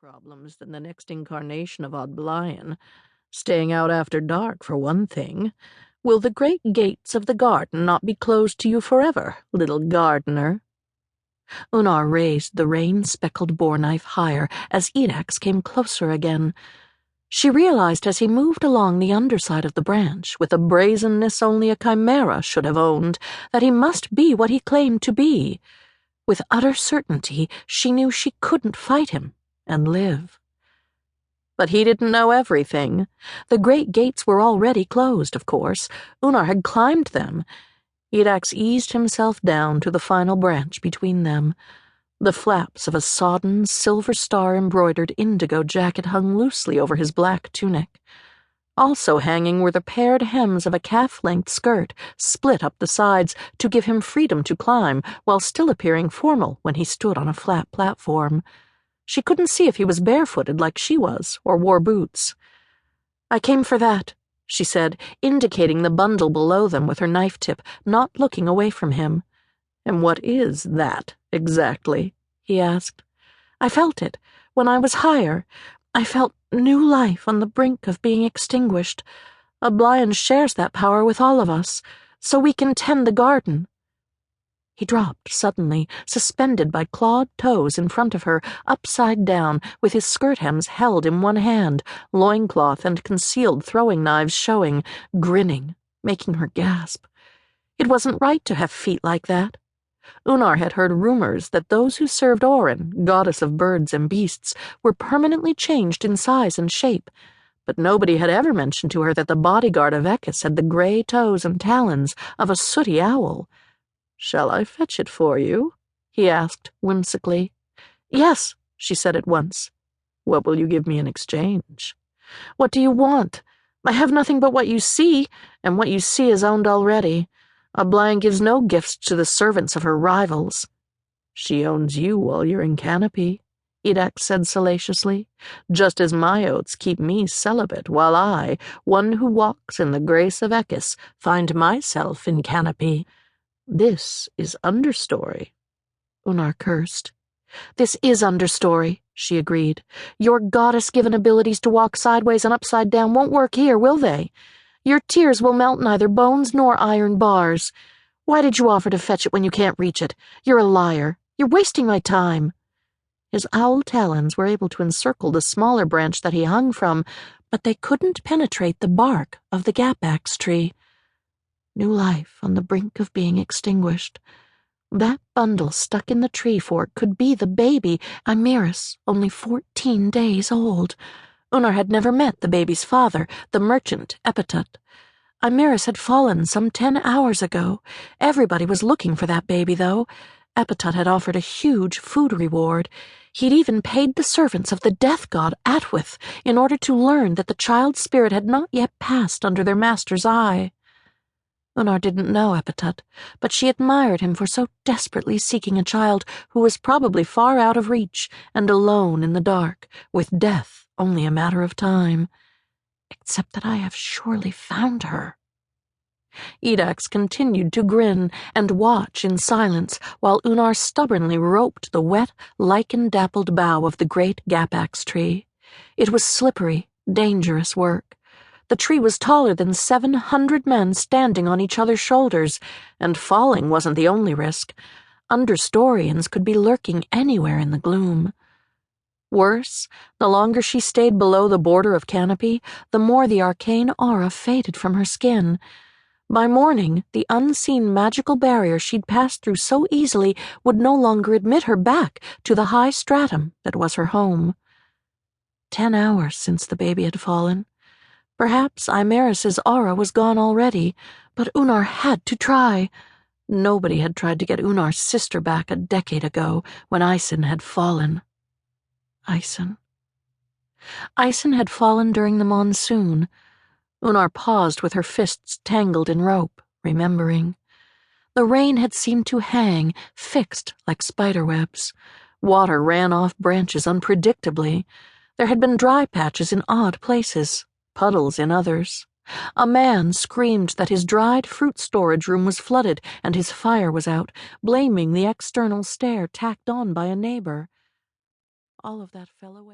problems than the next incarnation of Audblayin. Staying out after dark, for one thing. Will the great gates of the garden not be closed to you forever, little gardener? Unar raised the rain-speckled boar-knife higher as Edax came closer again. She realized as he moved along the underside of the branch, with a brazenness only a chimera should have owned, that he must be what he claimed to be. With utter certainty, she knew she couldn't fight him and live. But he didn't know everything. The great gates were already closed, of course. Unar had climbed them. Edax eased himself down to the final branch between them. The flaps of a sodden, silver star-embroidered indigo jacket hung loosely over his black tunic. Also hanging were the paired hems of a calf-length skirt, split up the sides to give him freedom to climb, while still appearing formal when he stood on a flat platform. She couldn't see if he was barefooted like she was, or wore boots. "I came for that," she said, indicating the bundle below them with her knife tip, not looking away from him. "And what is that, exactly?" he asked. "I felt it, when I was higher. I felt new life on the brink of being extinguished. Audblayin shares that power with all of us, so we can tend the garden." He dropped suddenly, suspended by clawed toes in front of her, upside down, with his skirt hems held in one hand, loincloth and concealed throwing knives showing, grinning, making her gasp. It wasn't right to have feet like that. Unar had heard rumors that those who served Orin, goddess of birds and beasts, were permanently changed in size and shape, but nobody had ever mentioned to her that the bodyguard of Ekis had the gray toes and talons of a sooty owl. "Shall I fetch it for you?" he asked whimsically. "Yes," she said at once. "What will you give me in exchange?" "What do you want? I have nothing but what you see, and what you see is owned already. Audblayin gives no gifts to the servants of her rivals." "She owns you while you're in Canopy," Edax said salaciously, "just as my oaths keep me celibate while I, one who walks in the grace of Ekis, find myself in Canopy. This is Understorey." Unar cursed. "This is Understorey," she agreed. "Your goddess-given abilities to walk sideways and upside down won't work here, will they? Your tears will melt neither bones nor iron bars. Why did you offer to fetch it when you can't reach it? You're a liar. You're wasting my time." His owl talons were able to encircle the smaller branch that he hung from, but they couldn't penetrate the bark of the gapax tree. New life on the brink of being extinguished. That bundle stuck in the tree fork could be the baby, Imeris, only 14 days old. Unar had never met the baby's father, the merchant, Epitut. Imeris had fallen some 10 hours ago. Everybody was looking for that baby, though. Epitut had offered a huge food reward. He'd even paid the servants of the death god Atwith in order to learn that the child's spirit had not yet passed under their master's eye. Unar didn't know Epitut, but she admired him for so desperately seeking a child who was probably far out of reach and alone in the dark, with death only a matter of time. Except that I have surely found her. Edax continued to grin and watch in silence while Unar stubbornly roped the wet, lichen-dappled bough of the great gapax tree. It was slippery, dangerous work. The tree was taller than 700 men standing on each other's shoulders, and falling wasn't the only risk. Understorians could be lurking anywhere in the gloom. Worse, the longer she stayed below the border of Canopy, the more the arcane aura faded from her skin. By morning, the unseen magical barrier she'd passed through so easily would no longer admit her back to the high stratum that was her home. 10 hours since the baby had fallen. Perhaps Imeris's aura was gone already, but Unar had to try. Nobody had tried to get Unar's sister back a decade ago, when Ison had fallen. Ison had fallen during the monsoon. Unar paused with her fists tangled in rope, remembering. The rain had seemed to hang, fixed like spiderwebs. Water ran off branches unpredictably. There had been dry patches in odd places, puddles in others. A man screamed that his dried fruit storage room was flooded and his fire was out, blaming the external stair tacked on by a neighbor. All of that fell away.